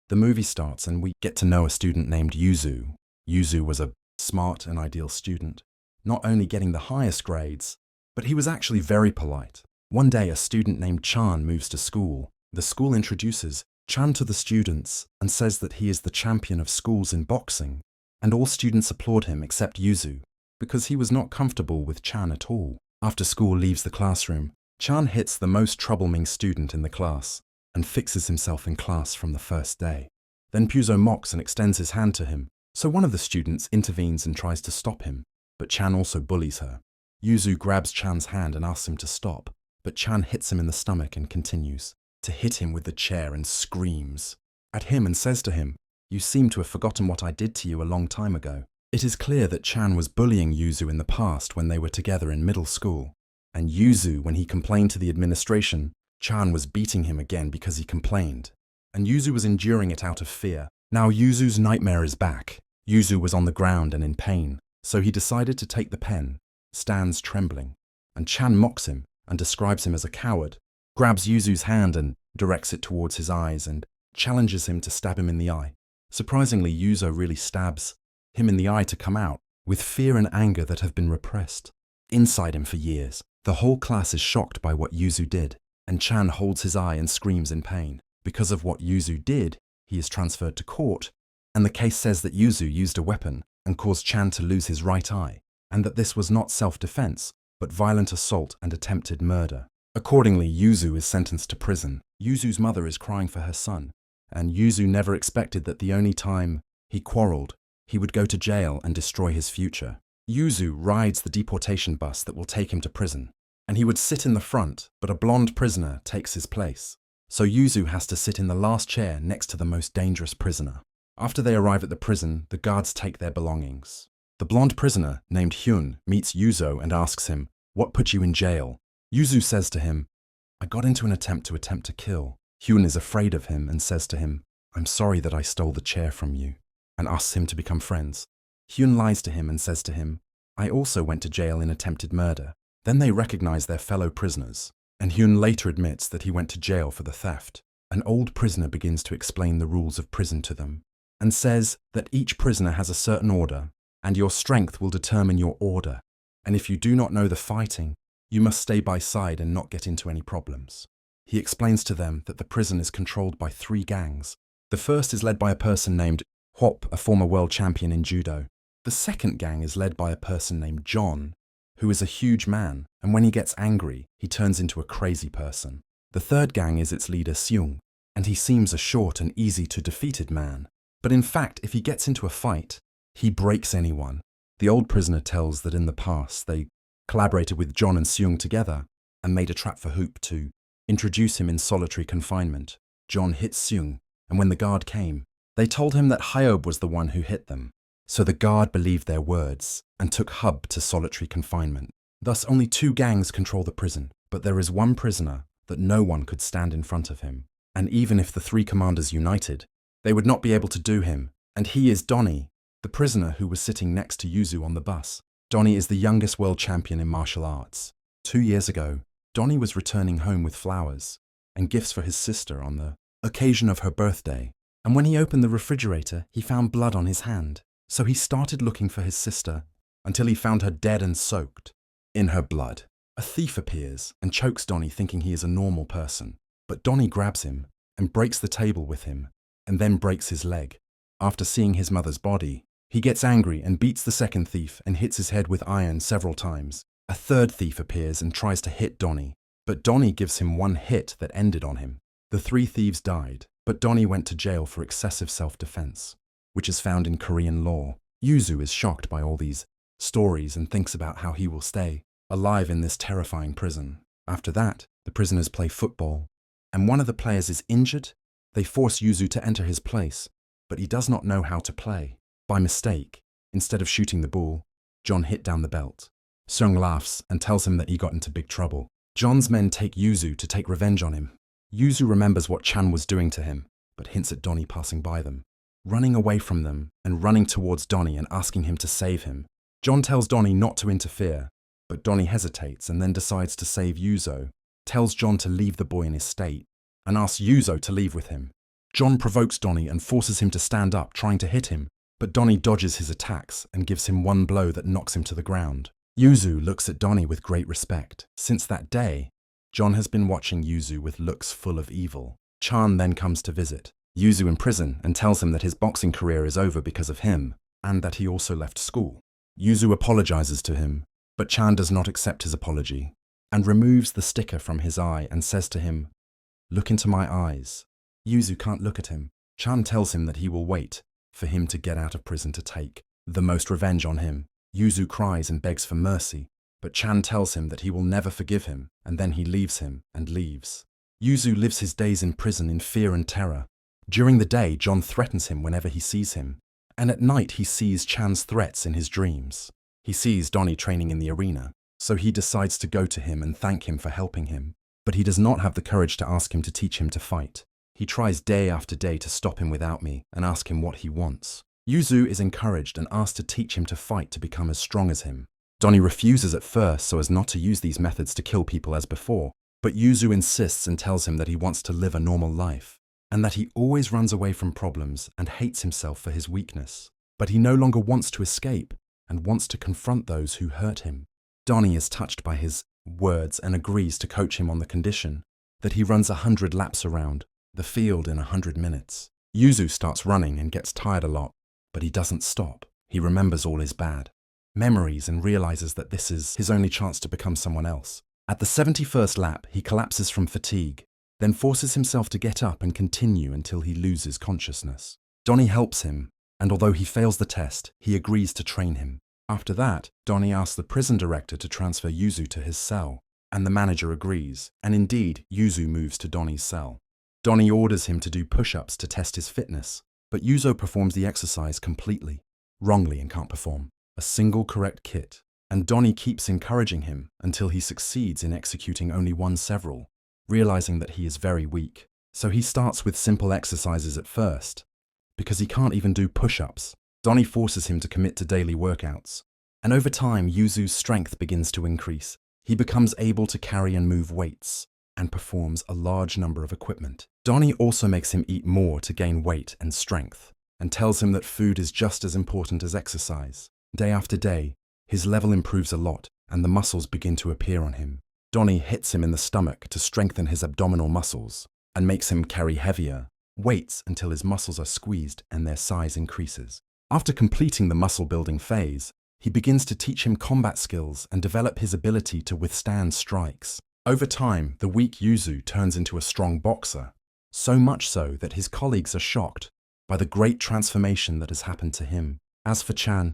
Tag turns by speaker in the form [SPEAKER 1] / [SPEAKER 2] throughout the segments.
[SPEAKER 1] The movie starts and we get to know a student named Yuzu. Yuzu was a smart and ideal student, not only getting the highest grades, but he was actually very polite. One day, a student named Chan moves to school. The school introduces Chan to the students and says that he is the champion of schools in boxing, and all students applaud him except Yuzu, because he was not comfortable with Chan at all. After school leaves the classroom, Chan hits the most troubling student in the class and fixes himself in class from the first day. Then Puzo mocks and extends his hand to him, so one of the students intervenes and tries to stop him, but Chan also bullies her. Yuzu grabs Chan's hand and asks him to stop, but Chan hits him in the stomach and continues to hit him with the chair and screams at him and says to him, "You seem to have forgotten what I did to you a long time ago." It is clear that Chan was bullying Yuzu in the past when they were together in middle school, and Yuzu, when he complained to the administration, Chan was beating him again because he complained, and Yuzu was enduring it out of fear. Now Yuzu's nightmare is back. Yuzu was on the ground and in pain, so he decided to take the pen, stands trembling, and Chan mocks him and describes him as a coward, grabs Yuzu's hand and directs it towards his eyes and challenges him to stab him in the eye. Surprisingly, Yuzu really stabs him in the eye to come out, with fear and anger that have been repressed inside him for years. The whole class is shocked by what Yuzu did, and Chan holds his eye and screams in pain. Because of what Yuzu did, he is transferred to court, and the case says that Yuzu used a weapon and caused Chan to lose his right eye, and that this was not self-defense, but violent assault and attempted murder. Accordingly, Yuzu is sentenced to prison. Yuzu's mother is crying for her son, and Yuzu never expected that the only time he quarreled, he would go to jail and destroy his future. Yuzu rides the deportation bus that will take him to prison, and he would sit in the front, but a blonde prisoner takes his place. So Yuzu has to sit in the last chair next to the most dangerous prisoner. After they arrive at the prison, the guards take their belongings. The blonde prisoner, named Hyun, meets Yuzu and asks him, "What put you in jail?" Yuzu says to him, "I got into an attempt to kill." Hyun is afraid of him and says to him, "I'm sorry that I stole the chair from you," and asks him to become friends. Hyun lies to him and says to him, "I also went to jail in attempted murder." Then they recognize their fellow prisoners, and Hyun later admits that he went to jail for the theft. An old prisoner begins to explain the rules of prison to them, and says that each prisoner has a certain order, and your strength will determine your order, and if you do not know the fighting, you must stay by side and not get into any problems. He explains to them that the prison is controlled by 3 gangs. The first is led by a person named Hop, a former world champion in judo. The second gang is led by a person named John, who is a huge man, and when he gets angry, he turns into a crazy person. The third gang is its leader Seung, and he seems a short and easy to defeated man. But in fact, if he gets into a fight, he breaks anyone. The old prisoner tells that in the past they collaborated with John and Seung together and made a trap for Hoop to introduce him in solitary confinement. John hit Seung, and when the guard came, they told him that Hyob was the one who hit them. So the guard believed their words and took Hub to solitary confinement. Thus only 2 gangs control the prison, but there is one prisoner that no one could stand in front of him. And even if the 3 commanders united, they would not be able to do him. And he is Donnie, the prisoner who was sitting next to Yuzu on the bus. Donnie is the youngest world champion in martial arts. 2 years ago, Donnie was returning home with flowers and gifts for his sister on the occasion of her birthday. And when he opened the refrigerator, he found blood on his hand. So he started looking for his sister until he found her dead and soaked in her blood. A thief appears and chokes Donnie, thinking he is a normal person. But Donnie grabs him and breaks the table with him and then breaks his leg. After seeing his mother's body, he gets angry and beats the second thief and hits his head with iron several times. A third thief appears and tries to hit Donnie, but Donnie gives him one hit that ended on him. The 3 thieves died, but Donnie went to jail for excessive self-defense, which is found in Korean law. Yuzu is shocked by all these stories and thinks about how he will stay alive in this terrifying prison. After that, the prisoners play football, and one of the players is injured. They force Yuzu to enter his place, but he does not know how to play. By mistake, instead of shooting the ball, John hit down the belt. Seung laughs and tells him that he got into big trouble. John's men take Yuzu to take revenge on him. Yuzu remembers what Chan was doing to him, but hints at Donnie passing by them, running away from them and running towards Donnie and asking him to save him. John tells Donnie not to interfere, but Donnie hesitates and then decides to save Yuzu, tells John to leave the boy in his state, and asks Yuzu to leave with him. John provokes Donnie and forces him to stand up, trying to hit him, but Donnie dodges his attacks and gives him one blow that knocks him to the ground. Yuzu looks at Donnie with great respect. Since that day, John has been watching Yuzu with looks full of evil. Chan then comes to visit Yuzu in prison and tells him that his boxing career is over because of him, and that he also left school. Yuzu apologizes to him, but Chan does not accept his apology, and removes the sticker from his eye and says to him, "Look into my eyes." Yuzu can't look at him. Chan tells him that he will wait for him to get out of prison to take the most revenge on him. Yuzu cries and begs for mercy, but Chan tells him that he will never forgive him, and then he leaves him and leaves. Yuzu lives his days in prison in fear and terror. During the day, John threatens him whenever he sees him, and at night he sees Chan's threats in his dreams. He sees Donnie training in the arena, so he decides to go to him and thank him for helping him, but he does not have the courage to ask him to teach him to fight. He tries day after day to stop him without me and ask him what he wants. Yuzu is encouraged and asked to teach him to fight to become as strong as him. Donnie refuses at first so as not to use these methods to kill people as before, but Yuzu insists and tells him that he wants to live a normal life, and that he always runs away from problems and hates himself for his weakness. But he no longer wants to escape and wants to confront those who hurt him. Donnie is touched by his words and agrees to coach him on the condition that he runs 100 laps around the field in 100 minutes. Yuzu starts running and gets tired a lot, but he doesn't stop. He remembers all his bad memories and realizes that this is his only chance to become someone else. At the 71st lap, he collapses from fatigue, then forces himself to get up and continue until he loses consciousness. Donnie helps him, and although he fails the test, he agrees to train him. After that, Donnie asks the prison director to transfer Yuzu to his cell, and the manager agrees, and indeed, Yuzu moves to Donnie's cell. Donnie orders him to do push-ups to test his fitness, but Yuzu performs the exercise completely, wrongly, and can't perform a single correct kit, and Donnie keeps encouraging him until he succeeds in executing only one several, realizing that he is very weak. So he starts with simple exercises at first, because he can't even do push-ups. Donnie forces him to commit to daily workouts, and over time Yuzu's strength begins to increase. He becomes able to carry and move weights, and performs a large number of equipment. Donnie also makes him eat more to gain weight and strength, and tells him that food is just as important as exercise. Day after day, his level improves a lot, and the muscles begin to appear on him. Donnie hits him in the stomach to strengthen his abdominal muscles, and makes him carry heavier weights until his muscles are squeezed and their size increases. After completing the muscle-building phase, he begins to teach him combat skills and develop his ability to withstand strikes. Over time, the weak Yuzu turns into a strong boxer, so much so that his colleagues are shocked by the great transformation that has happened to him. As for Chan,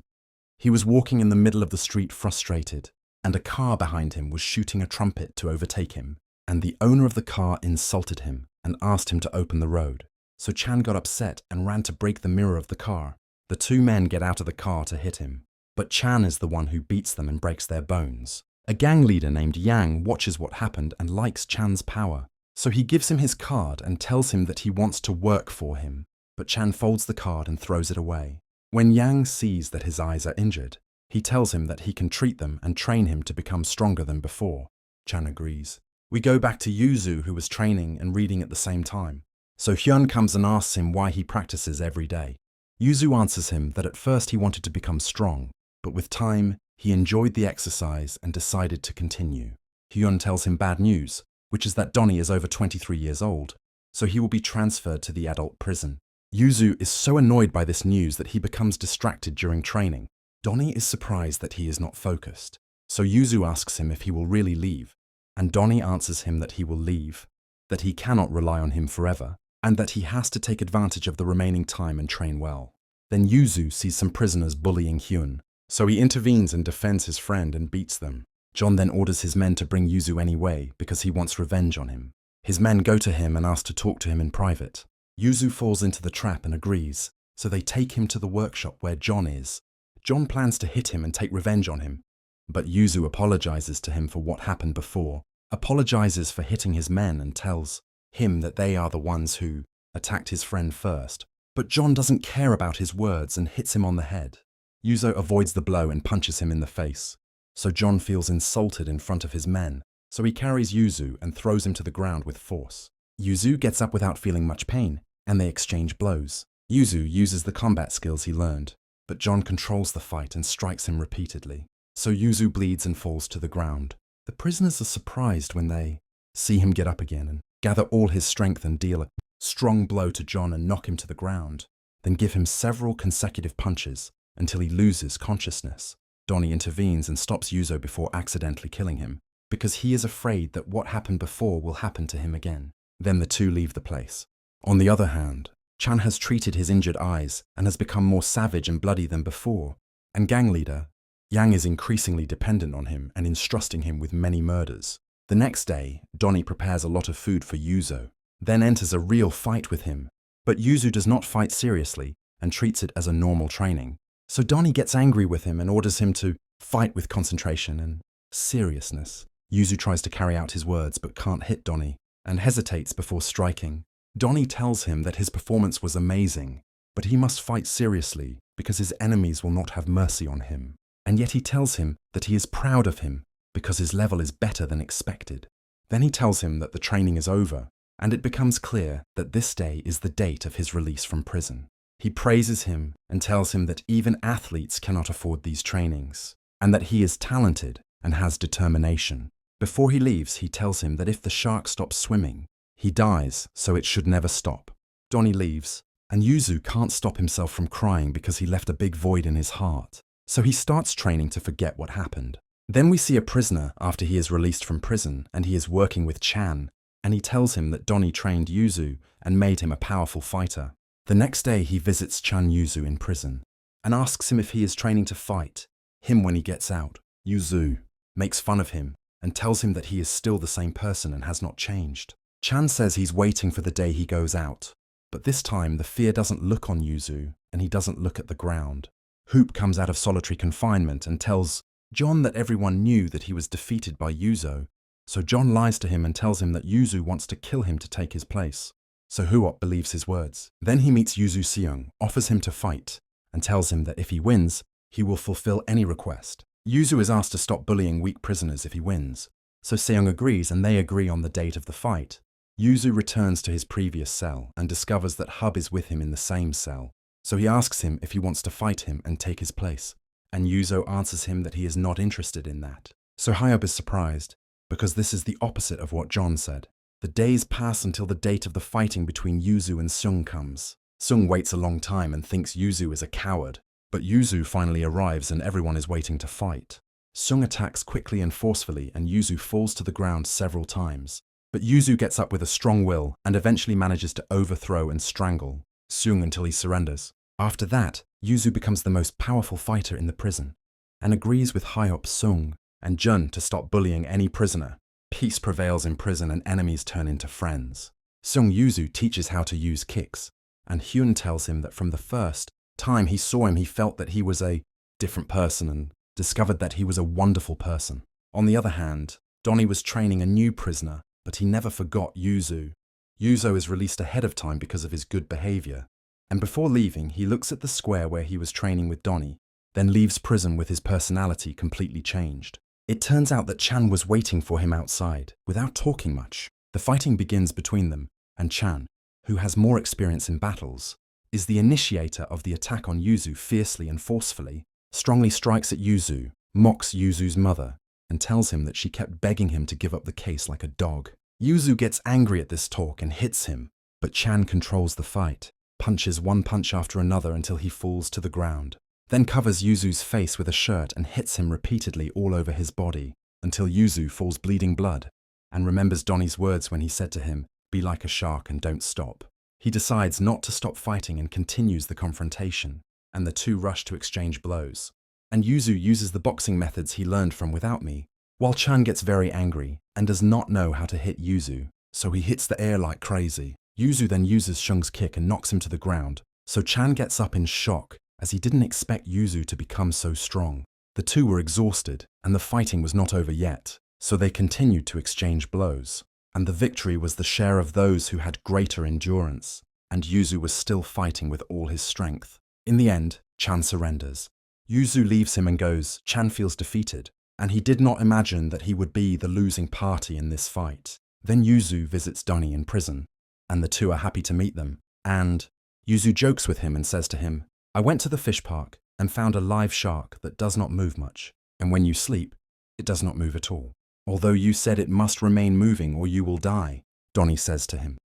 [SPEAKER 1] he was walking in the middle of the street frustrated, and a car behind him was shooting a trumpet to overtake him, and the owner of the car insulted him and asked him to open the road. So Chan got upset and ran to break the mirror of the car. The two men get out of the car to hit him, but Chan is the one who beats them and breaks their bones. A gang leader named Yang watches what happened and likes Chan's power, so he gives him his card and tells him that he wants to work for him, but Chan folds the card and throws it away. When Yang sees that his eyes are injured, he tells him that he can treat them and train him to become stronger than before. Chan agrees. We go back to Yuzu, who was training and reading at the same time. So Hyun comes and asks him why he practices every day. Yuzu answers him that at first he wanted to become strong, but with time, he enjoyed the exercise and decided to continue. Hyun tells him bad news, which is that Donnie is over 23 years old, so he will be transferred to the adult prison. Yuzu is so annoyed by this news that he becomes distracted during training. Donnie is surprised that he is not focused, so Yuzu asks him if he will really leave, and Donnie answers him that he will leave, that he cannot rely on him forever, and that he has to take advantage of the remaining time and train well. Then Yuzu sees some prisoners bullying Hyun, so he intervenes and defends his friend and beats them. John then orders his men to bring Yuzu anyway because he wants revenge on him. His men go to him and ask to talk to him in private. Yuzu falls into the trap and agrees, so they take him to the workshop where John is. John plans to hit him and take revenge on him, but Yuzu apologizes to him for what happened before, apologizes for hitting his men and tells him that they are the ones who attacked his friend first. But John doesn't care about his words and hits him on the head. Yuzu avoids the blow and punches him in the face, so John feels insulted in front of his men, so he carries Yuzu and throws him to the ground with force. Yuzu gets up without feeling much pain and they exchange blows. Yuzu uses the combat skills he learned, but John controls the fight and strikes him repeatedly. So Yuzu bleeds and falls to the ground. The prisoners are surprised when they see him get up again and gather all his strength and deal a strong blow to John and knock him to the ground, then give him several consecutive punches until he loses consciousness. Donnie intervenes and stops Yuzo before accidentally killing him, because he is afraid that what happened before will happen to him again. Then the two leave the place. On the other hand, Chan has treated his injured eyes and has become more savage and bloody than before, and gang leader Yang is increasingly dependent on him and entrusting him with many murders. The next day, Donnie prepares a lot of food for Yuzo, then enters a real fight with him. But Yuzu does not fight seriously and treats it as a normal training. So Donnie gets angry with him and orders him to fight with concentration and seriousness. Yuzu tries to carry out his words but can't hit Donnie and hesitates before striking. Donnie tells him that his performance was amazing, but he must fight seriously because his enemies will not have mercy on him. And yet he tells him that he is proud of him because his level is better than expected. Then he tells him that the training is over, and it becomes clear that this day is the date of his release from prison. He praises him and tells him that even athletes cannot afford these trainings, and that he is talented and has determination. Before he leaves, he tells him that if the shark stops swimming, he dies, so it should never stop. Donnie leaves, and Yuzu can't stop himself from crying because he left a big void in his heart. So he starts training to forget what happened. Then we see a prisoner after he is released from prison and he is working with Chan, and he tells him that Donnie trained Yuzu and made him a powerful fighter. The next day he visits Chan Yuzu in prison and asks him if he is training to fight him when he gets out. Yuzu makes fun of him and tells him that he is still the same person and has not changed. Chan says he's waiting for the day he goes out, but this time the fear doesn't look on Yuzu and he doesn't look at the ground. Hoop comes out of solitary confinement and tells John that everyone knew that he was defeated by Yuzo, so John lies to him and tells him that Yuzu wants to kill him to take his place. So Huop believes his words. Then he meets Yuzu Seong, offers him to fight, and tells him that if he wins, he will fulfill any request. Yuzu is asked to stop bullying weak prisoners if he wins, so Seong agrees and they agree on the date of the fight. Yuzu returns to his previous cell and discovers that Hub is with him in the same cell. So he asks him if he wants to fight him and take his place, and Yuzo answers him that he is not interested in that. So Hyob is surprised, because this is the opposite of what John said. The days pass until the date of the fighting between Yuzu and Seong comes. Seong waits a long time and thinks Yuzu is a coward, but Yuzu finally arrives and everyone is waiting to fight. Seong attacks quickly and forcefully and Yuzu falls to the ground several times. But Yuzu gets up with a strong will and eventually manages to overthrow and strangle Seong until he surrenders. After that, Yuzu becomes the most powerful fighter in the prison and agrees with Hyop Seong and Jun to stop bullying any prisoner. Peace prevails in prison and enemies turn into friends. Seong Yuzu teaches how to use kicks, and Hyun tells him that from the first time he saw him he felt that he was a different person and discovered that he was a wonderful person. On the other hand, Donnie was training a new prisoner, but he never forgot Yuzu. Yuzo is released ahead of time because of his good behavior, and before leaving he looks at the square where he was training with Donnie, then leaves prison with his personality completely changed. It turns out that Chan was waiting for him outside, without talking much. The fighting begins between them, and Chan, who has more experience in battles, is the initiator of the attack on Yuzu fiercely and forcefully, strongly strikes at Yuzu, mocks Yuzu's mother, and tells him that she kept begging him to give up the case like a dog. Yuzu gets angry at this talk and hits him, but Chan controls the fight, punches one punch after another until he falls to the ground, then covers Yuzu's face with a shirt and hits him repeatedly all over his body until Yuzu falls bleeding blood and remembers Donnie's words when he said to him, "Be like a shark and don't stop." He decides not to stop fighting and continues the confrontation, and the two rush to exchange blows. And Yuzu uses the boxing methods he learned from Without Me, while Chan gets very angry and does not know how to hit Yuzu, so he hits the air like crazy. Yuzu then uses Seong's kick and knocks him to the ground, so Chan gets up in shock as he didn't expect Yuzu to become so strong. The two were exhausted, and the fighting was not over yet, so they continued to exchange blows. And the victory was the share of those who had greater endurance, and Yuzu was still fighting with all his strength. In the end, Chan surrenders. Yuzu leaves him and goes. Chan feels defeated, and he did not imagine that he would be the losing party in this fight. Then Yuzu visits Donnie in prison, and the two are happy to meet them. And Yuzu jokes with him and says to him, "I went to the fish park and found a live shark that does not move much, and when you sleep, it does not move at all. Although you said it must remain moving or you will die," Donnie says to him.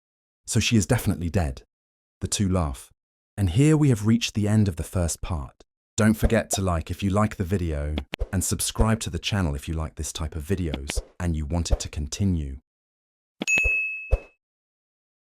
[SPEAKER 1] "So she is definitely dead." The two laugh. And here we have reached the end of the first part. Don't forget to like if you like the video and subscribe to the channel if you like this type of videos and you want it to continue.